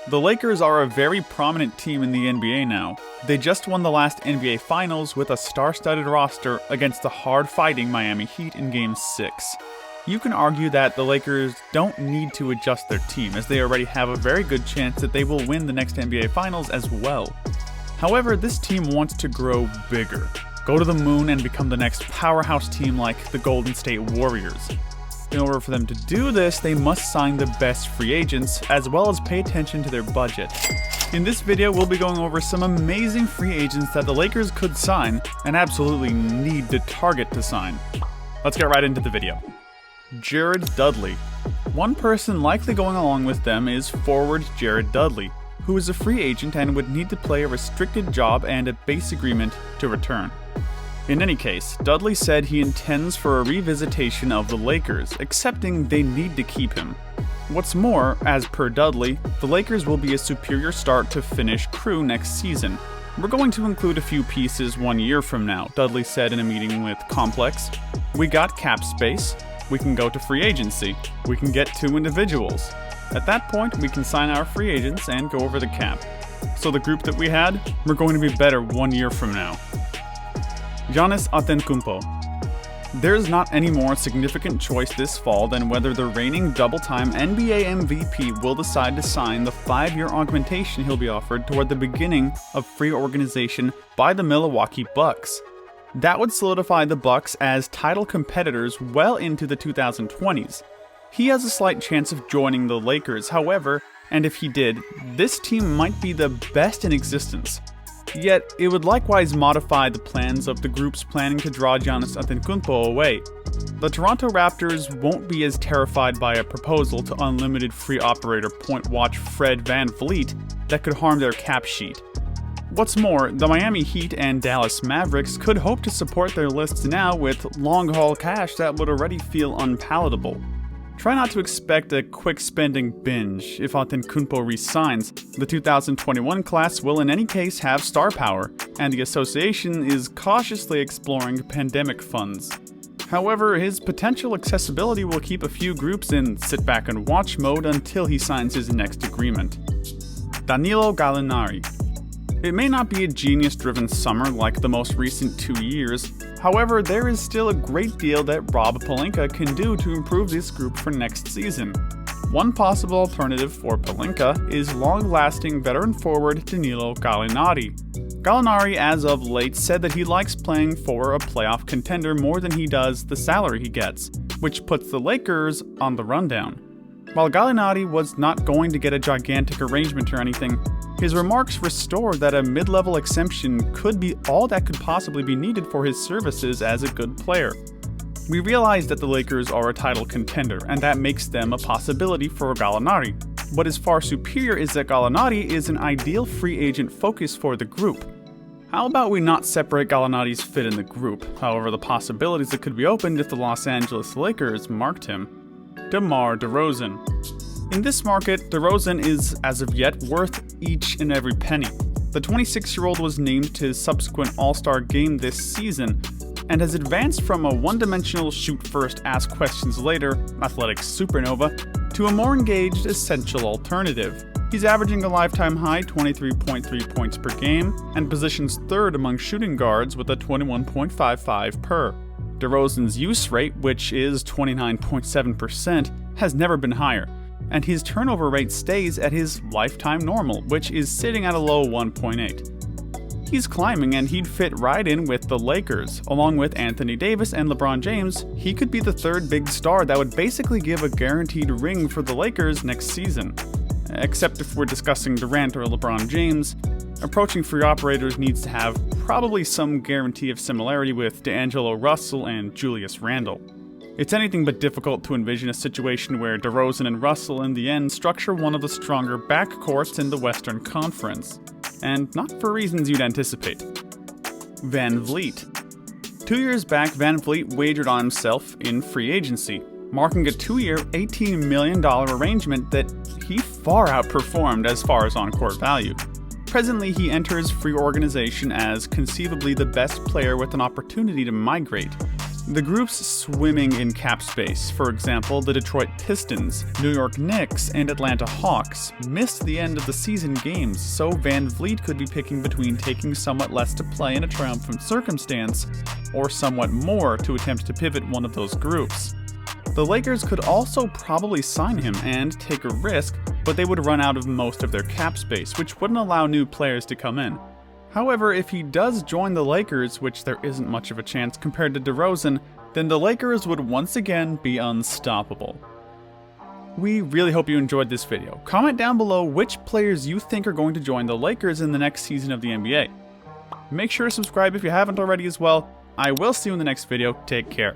The Lakers are a very prominent team in the NBA now. They just won the last NBA Finals with a star-studded roster against the hard-fighting Miami Heat in Game 6. You can argue that the Lakers don't need to adjust their team, as they already have a very good chance that they will win the next NBA Finals as well. However, this team wants to grow bigger, go to the moon and become the next powerhouse team like the Golden State Warriors. In order for them to do this, they must sign the best free agents, as well as pay attention to their budget. In this video, we'll be going over some amazing free agents that the Lakers could sign, and absolutely need to target to sign. Let's get right into the video. Jared Dudley. One person likely going along with them is forward Jared Dudley, who is a free agent and would need to play a restricted job and a base agreement to return. In any case, Dudley said he intends for a revisitation of the Lakers, accepting they need to keep him. What's more, as per Dudley, the Lakers will be a superior start to finish crew next season. We're going to include a few pieces 1 year from now, Dudley said in a meeting with Complex. We got cap space, we can go to free agency, we can get 2 individuals. At that point, we can sign our free agents and go over the cap. So the group that we had, we're going to be better 1 year from now. Giannis Antetokounmpo. There's not any more significant choice this fall than whether the reigning double-time NBA MVP will decide to sign the 5-year augmentation he'll be offered toward the beginning of free organization by the Milwaukee Bucks. That would solidify the Bucks as title competitors well into the 2020s. He has a slight chance of joining the Lakers, however, and if he did, this team might be the best in existence. Yet, it would likewise modify the plans of the groups planning to draw Giannis Antetokounmpo away. The Toronto Raptors won't be as terrified by a proposal to unlimited free operator point watch Fred VanVleet that could harm their cap sheet. What's more, the Miami Heat and Dallas Mavericks could hope to support their lists now with long-haul cash that would already feel unpalatable. Try not to expect a quick spending binge if Antetokounmpo resigns. The 2021 class will in any case have star power, and the association is cautiously exploring pandemic funds. However, his potential accessibility will keep a few groups in sit-back-and-watch mode until he signs his next agreement. Danilo Gallinari. It may not be a genius-driven summer like the most recent 2 years. However, there is still a great deal that Rob Pelinka can do to improve this group for next season. One possible alternative for Pelinka is long-lasting veteran forward Danilo Gallinari. Gallinari, as of late, said that he likes playing for a playoff contender more than he does the salary he gets, which puts the Lakers on the rundown. While Gallinari was not going to get a gigantic arrangement or anything, his remarks restore that a mid-level exemption could be all that could possibly be needed for his services as a good player. We realize that the Lakers are a title contender, and that makes them a possibility for Gallinari. What is far superior is that Gallinari is an ideal free agent focus for the group. How about we not separate Gallinari's fit in the group, however the possibilities that could be opened if the Los Angeles Lakers marked him. DeRozan. In this market, DeRozan is, as of yet, worth each and every penny. The 26-year-old was named to his subsequent All-Star game this season, and has advanced from a one-dimensional shoot-first, ask-questions-later athletic supernova to a more engaged, essential alternative. He's averaging a lifetime high 23.3 points per game, and positions third among shooting guards with a 21.55 per. DeRozan's use rate, which is 29.7%, has never been higher, and his turnover rate stays at his lifetime normal, which is sitting at a low 1.8. He's climbing, and he'd fit right in with the Lakers. Along with Anthony Davis and LeBron James, he could be the third big star that would basically give a guaranteed ring for the Lakers next season. Except if we're discussing Durant or LeBron James, approaching free operators needs to have probably some guarantee of similarity with D'Angelo Russell and Julius Randle. It's anything but difficult to envision a situation where DeRozan and Russell in the end structure one of the stronger backcourts in the Western Conference. And not for reasons you'd anticipate. VanVleet. 2 years back, VanVleet wagered on himself in free agency, marking a 2-year, $18 million arrangement that he far outperformed as far as on-court value. Presently, he enters free organization as conceivably the best player with an opportunity to migrate. The groups swimming in cap space, for example, the Detroit Pistons, New York Knicks, and Atlanta Hawks, missed the end of the season games, so Van Vliet could be picking between taking somewhat less to play in a triumphant circumstance, or somewhat more to attempt to pivot one of those groups. The Lakers could also probably sign him and take a risk, but they would run out of most of their cap space, which wouldn't allow new players to come in. However, if he does join the Lakers, which there isn't much of a chance compared to DeRozan, then the Lakers would once again be unstoppable. We really hope you enjoyed this video. Comment down below which players you think are going to join the Lakers in the next season of the NBA. Make sure to subscribe if you haven't already as well. I will see you in the next video. Take care.